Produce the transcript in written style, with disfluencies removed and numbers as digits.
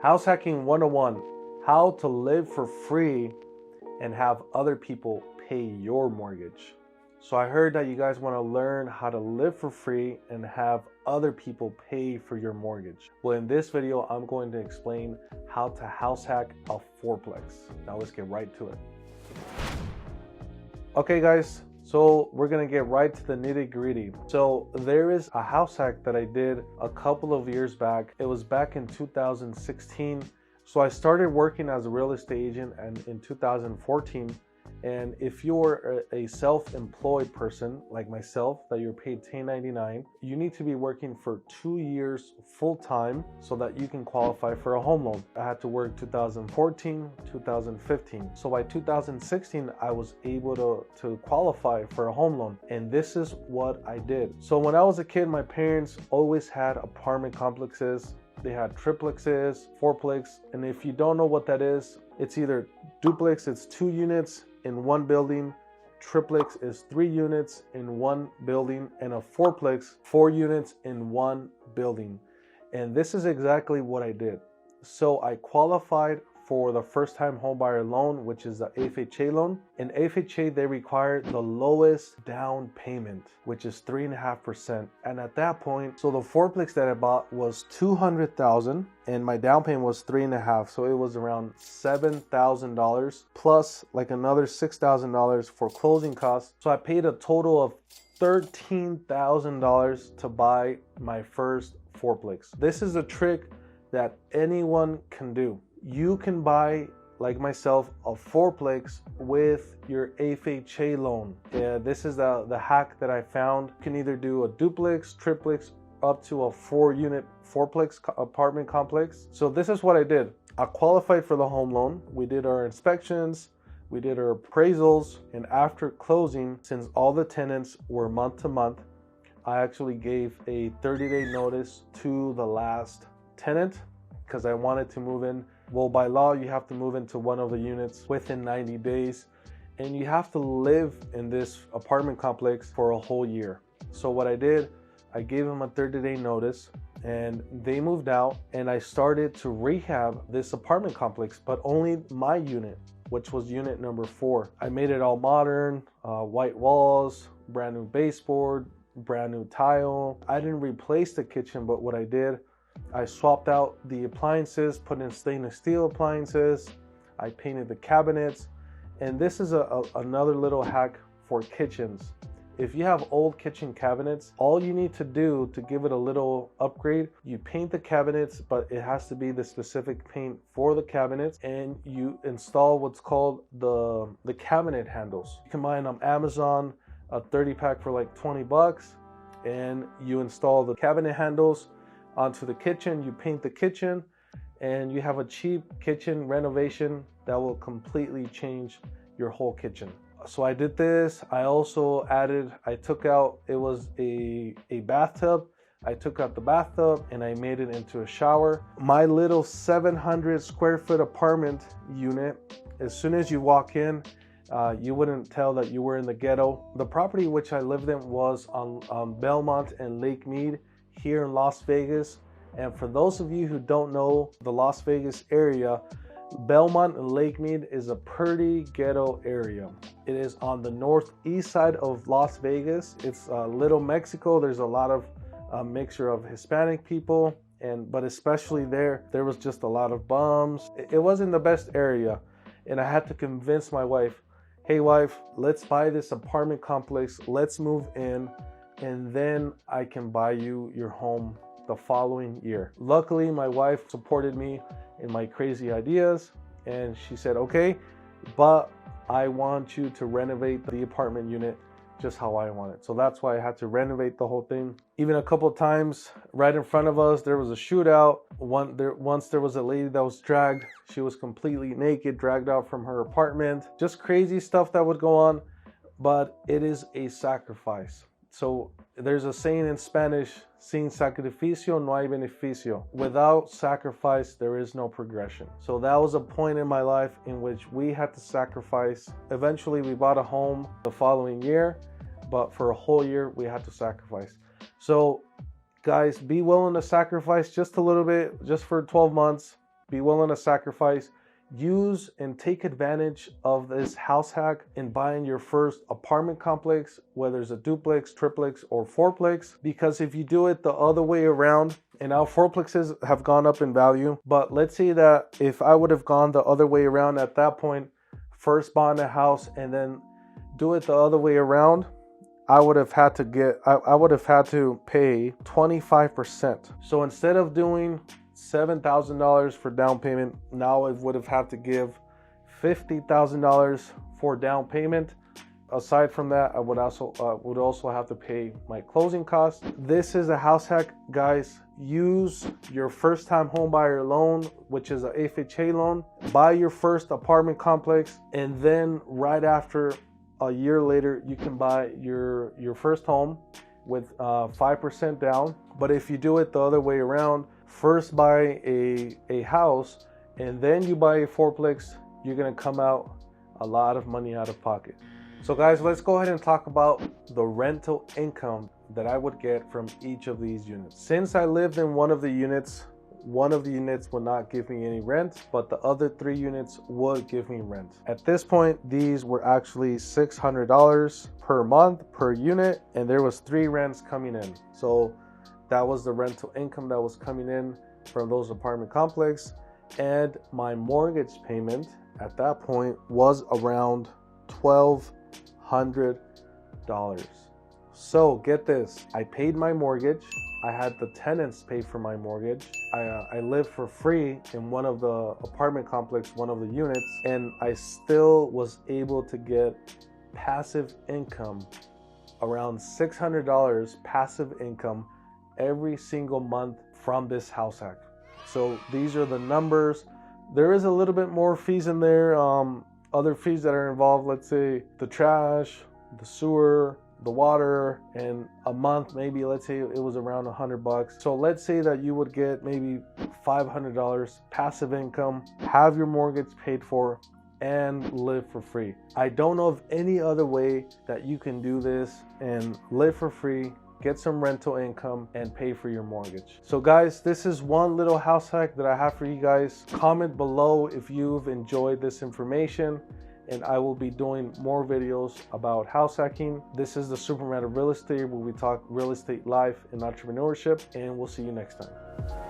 House Hacking 101, how to live for free and have other people pay your mortgage. So I heard that you guys want to learn how to live for free and have other people pay for your mortgage. Well, in this video, I'm going to explain how to house hack a fourplex. Now let's get right to it. Okay guys, so we're gonna get right to the nitty gritty. So there is a house hack that I did a couple of years back. It was back in 2016. So I started working as a real estate agent in 2014. And if you're a self-employed person like myself, that you're paid $10.99, you need to be working for 2 years full-time so that you can qualify for a home loan. I had to work 2014, 2015. So by 2016, I was able to qualify for a home loan. And this is what I did. So when I was a kid, my parents always had apartment complexes. They had triplexes, fourplex. And if you don't know what that is, it's either duplex, it's 2 units in one building, triplex is 3 units in one building, and a fourplex, 4 units in one building. And this is exactly what I did. So I qualified for the first time homebuyer loan, which is the FHA loan. In FHA, they require the lowest down payment, which is 3.5%. And at that point, so the fourplex that I bought was $200,000 and my down payment was 3.5%. So it was around $7,000 plus like another $6,000 for closing costs. So I paid a total of $13,000 to buy my first fourplex. This is a trick that anyone can do. You can buy, like myself, a fourplex with your FHA loan. This is the hack that I found. You can either do a duplex, triplex, up to a 4-unit fourplex apartment complex. So this is what I did. I qualified for the home loan. We did our inspections, we did our appraisals, and after closing, since all the tenants were month to month, I actually gave a 30-day notice to the last tenant because I wanted to move in. Well, by law, you have to move into one of the units within 90 days, and you have to live in this apartment complex for a whole year. So what I did, I gave them a 30-day notice, and they moved out, and I started to rehab this apartment complex, but only my unit, which was unit number 4. I made it all modern, white walls, brand new baseboard, brand new tile. I didn't replace the kitchen, but what I did, I swapped out the appliances, put in stainless steel appliances. I painted the cabinets. And this is another little hack for kitchens. If you have old kitchen cabinets, all you need to do to give it a little upgrade, you paint the cabinets, but it has to be the specific paint for the cabinets, and you install what's called the cabinet handles. You can buy them on Amazon, a 30-pack for like 20 bucks, and you install the cabinet handles onto the kitchen. You paint the kitchen, and you have a cheap kitchen renovation that will completely change your whole kitchen. So I did this. I also added, I took out, it was a bathtub. I took out the bathtub and I made it into a shower. My little 700 square foot apartment unit, as soon as you walk in, you wouldn't tell that you were in the ghetto. The property which I lived in was on Belmont and Lake Mead here in Las Vegas. And for those of you who don't know the Las Vegas area, Belmont and Lake Mead is a pretty ghetto area. It is on the northeast side of Las Vegas. It's Little Mexico. There's a lot of mixture of Hispanic people, but especially there was just a lot of bums. It wasn't the best area. And I had to convince my wife, hey wife, let's buy this apartment complex, let's move in, and then I can buy you your home the following year. Luckily, my wife supported me in my crazy ideas, and she said, okay, but I want you to renovate the apartment unit just how I want it. So that's why I had to renovate the whole thing. Even a couple of times right in front of us, there was a shootout. Once there was a lady that was dragged. She was completely naked, dragged out from her apartment. Just crazy stuff that would go on, but it is a sacrifice. So there's a saying in Spanish, sin sacrificio no hay beneficio. Without sacrifice, there is no progression. So that was a point in my life in which we had to sacrifice. Eventually, we bought a home the following year, but for a whole year, we had to sacrifice. So guys, be willing to sacrifice just a little bit, just for 12 months. be willing to sacrifice. Use and take advantage of this house hack in buying your first apartment complex, whether it's a duplex, triplex, or fourplex. Because if you do it the other way around, and now fourplexes have gone up in value, but let's say that if I would have gone the other way around at that point, first buying a house and then do it the other way around, I would have had to pay 25%. So instead of doing $7,000 for down payment, now I would have had to give $50,000 for down payment. Aside from that, I would also have to pay my closing costs. This is a house hack, guys. Use your first time home buyer loan, which is a FHA loan. Buy your first apartment complex, and then right after, a year later, you can buy your first home with 5% down. But if you do it the other way around, first buy a house and then you buy a fourplex, you're gonna come out a lot of money out of pocket. So guys, let's go ahead and talk about the rental income that I would get from each of these units. Since I lived in one of the units would not give me any rent, but the other 3 units would give me rent. At this point, these were actually $600 per month per unit, and there was 3 rents coming in. So that was the rental income that was coming in from those apartment complex. And my mortgage payment at that point was around $1,200. So get this, I paid my mortgage. I had the tenants pay for my mortgage. I lived for free in one of the apartment complex, one of the units, and I still was able to get passive income, around $600 passive income every single month from this house hack. So these are the numbers. There is a little bit more fees in there, other fees that are involved, let's say the trash, the sewer, the water, and a month, maybe let's say it was around $100. So let's say that you would get maybe $500 passive income, have your mortgage paid for, and live for free. I don't know of any other way that you can do this and live for free, get some rental income, and pay for your mortgage. So guys, this is one little house hack that I have for you guys. Comment below if you've enjoyed this information, and I will be doing more videos about house hacking. This is the Superman of Real Estate, where we talk real estate life and entrepreneurship, and we'll see you next time.